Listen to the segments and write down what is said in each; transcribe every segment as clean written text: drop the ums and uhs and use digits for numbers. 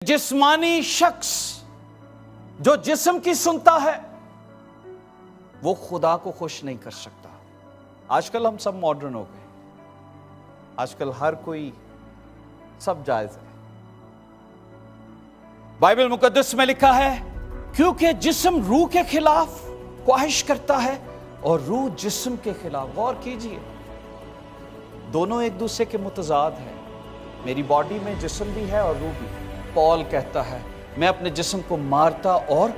जिस्मानी शख्स जो जिस्म की सुनता है वो खुदा को खुश नहीं कर सकता। आजकल हम सब मॉडर्न हो गए, आजकल हर कोई सब जायज है। बाइबल मुकद्दस में लिखा है क्योंकि जिस्म रूह के खिलाफ ख्वाहिश करता है और रूह जिस्म के खिलाफ। गौर कीजिए, दोनों एक दूसरे के मुतजाद हैं। मेरी बॉडी में जिस्म भी है और रूह भी। पॉल कहता है मैं अपने जिस्म को मारता और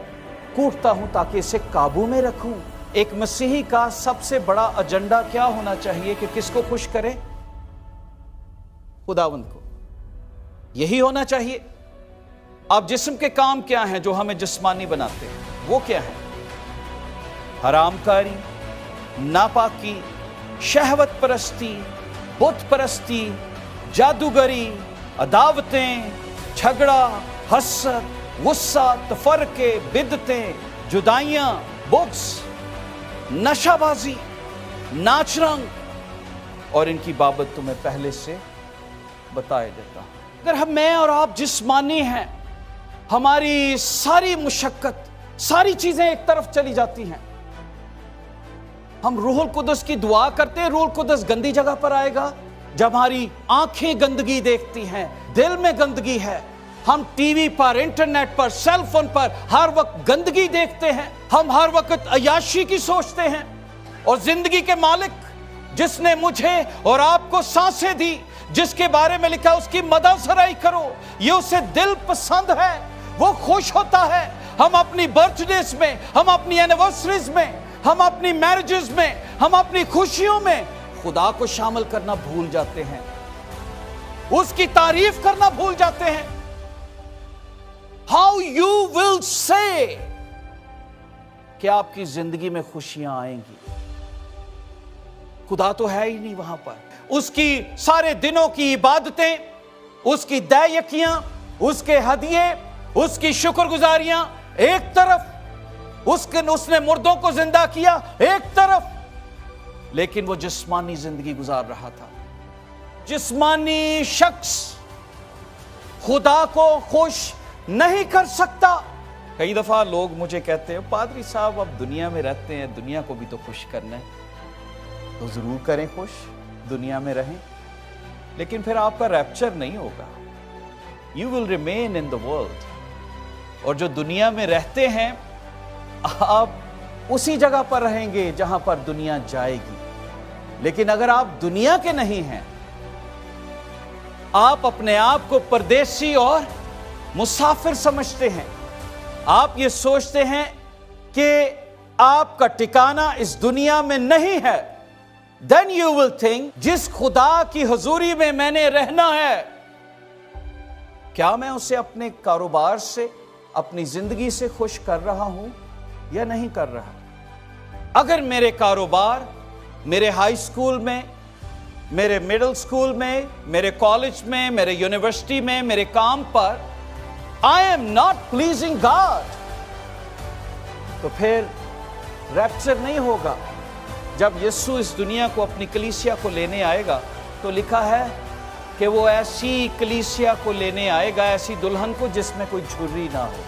कूटता हूं ताकि इसे काबू में रखूं। एक मसीही का सबसे बड़ा एजेंडा क्या होना चाहिए कि किसको खुश करे? खुदावंद को। यही होना चाहिए। अब जिस्म के काम क्या हैं जो हमें जिस्मानी बनाते हैं? वो क्या है? हरामकारी, नापाकी, शहवत परस्ती, बुत परस्ती, जादूगरी, अदावतें, झगड़ा, हसद, गुस्सा, तफरके, बिदतें, जुदाइयां, बुग्स, नशाबाजी, नाच रंग। और इनकी बाबत तुम्हें पहले से बताया देता हूं। अगर मैं और आप जिस्मानी हैं, हमारी सारी मुशक्कत, सारी चीजें एक तरफ चली जाती हैं। हम रूहुल कुदस की दुआ करते हैं, रूहुल कुदस गंदी जगह पर आएगा जब हमारी आंखें गंदगी देखती हैं, दिल में गंदगी है। हम टीवी पर, इंटरनेट पर, सेल फोन पर हर वक्त गंदगी देखते हैं। हम हर वक्त अयाशी की सोचते हैं। और जिंदगी के मालिक जिसने मुझे और आपको सांसें दी, जिसके बारे में लिखा उसकी मदद सराई करो, ये उसे दिल पसंद है, वो खुश होता है। हम अपनी बर्थडेज में, हम अपनी एनिवर्सरीज में, हम अपनी मैरिजेस में, हम अपनी खुशियों में खुदा को शामिल करना भूल जाते हैं, उसकी तारीफ करना भूल जाते हैं। हाउ यू विल से कि आपकी जिंदगी में खुशियां आएंगी? खुदा तो है ही नहीं वहां पर। उसकी सारे दिनों की इबादतें, उसकी दैयकियां, उसके हदिये, उसकी शुक्रगुजारियां एक तरफ, उसने मुर्दों को जिंदा किया एक तरफ, लेकिन वो जिस्मानी जिंदगी गुजार रहा था। जिस्मानी शख्स खुदा को खुश नहीं कर सकता। कई दफा लोग मुझे कहते हैं पादरी साहब अब दुनिया में रहते हैं, दुनिया को भी तो खुश करना है। तो जरूर करें खुश, दुनिया में रहें, लेकिन फिर आपका रैप्चर नहीं होगा। You will remain in the world. और जो दुनिया में रहते हैं, आप उसी जगह पर रहेंगे जहां पर दुनिया जाएगी। लेकिन अगर आप दुनिया के नहीं हैं, आप अपने आप को परदेसी और मुसाफिर समझते हैं, आप ये सोचते हैं कि आपका ठिकाना इस दुनिया में नहीं है, देन यू विल थिंक जिस खुदा की हुजूरी में मैंने रहना है, क्या मैं उसे अपने कारोबार से, अपनी जिंदगी से खुश कर रहा हूं या नहीं कर रहा? अगर मेरे कारोबार, मेरे हाई स्कूल में, मेरे मिडिल स्कूल में, मेरे कॉलेज में, मेरे यूनिवर्सिटी में, मेरे काम पर I am not pleasing God, तो फिर रैप्चर नहीं होगा। जब यीशु इस दुनिया को, अपनी कलीसिया को लेने आएगा, तो लिखा है कि वो ऐसी कलीसिया को लेने आएगा, ऐसी दुल्हन को जिसमें कोई झुर्री ना हो।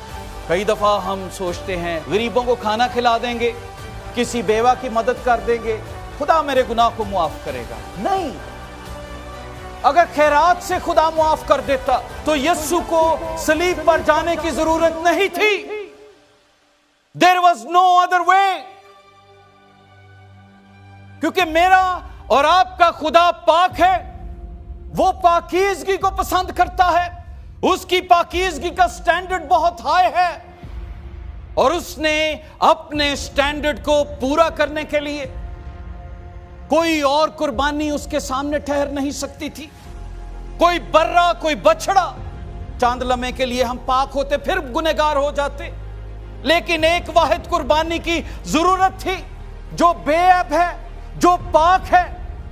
कई दफा हम सोचते हैं गरीबों को खाना खिला देंगे, किसी बेवा की मदद कर देंगे, खुदा मेरे गुनाह को मुआफ करेगा। नहीं, अगर खैरात से खुदा मुआफ कर देता तो यीशु को सलीब पर जाने की जरूरत नहीं थी। There was no other way. क्योंकि मेरा और आपका खुदा पाक है, वो पाकीज़गी को पसंद करता है, उसकी पाकीज़गी का स्टैंडर्ड बहुत हाई है, और उसने अपने स्टैंडर्ड को पूरा करने के लिए कोई और कुर्बानी उसके सामने ठहर नहीं सकती थी। कोई बर्रा, कोई बछड़ा, चांद लम्हे के लिए हम पाक होते, फिर गुनहगार हो जाते, लेकिन एक वाहिद कुर्बानी की जरूरत थी जो बेअब है, जो पाक है।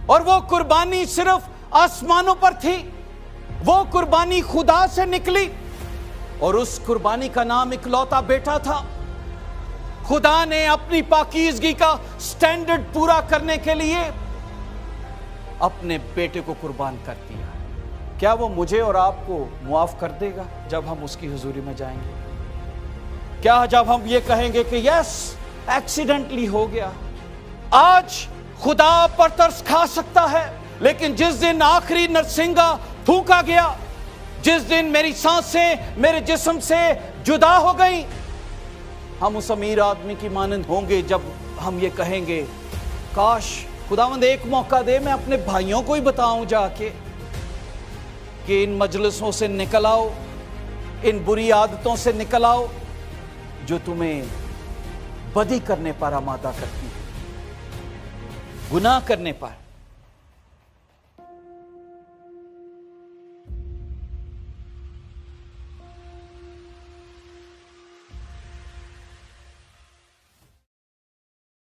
और वो कुर्बानी सिर्फ आसमानों पर थी, वो कुर्बानी खुदा से निकली, और उस कुर्बानी का नाम इकलौता बेटा था। खुदा ने अपनी पाकीज़गी का स्टैंडर्ड पूरा करने के लिए अपने बेटे को कुर्बान कर दिया। क्या वो मुझे और आपको मुआफ कर देगा जब हम उसकी हुजूरी में जाएंगे? क्या जब हम ये कहेंगे कि यस एक्सीडेंटली हो गया, आज खुदा पर तरस खा सकता है, लेकिन जिस दिन आखिरी नरसिंगा फूंका गया, जिस दिन मेरी सांसें मेरे जिस्म से जुदा हो गई, हम उस अमीर आदमी की मानंद होंगे जब हम ये कहेंगे काश खुदावंद एक मौका दे, मैं अपने भाइयों को ही बताऊं जाके कि इन मजलिसों से निकल आओ, इन बुरी आदतों से निकल आओ जो तुम्हें बदी करने पर आमादा करती है, गुनाह करने पर।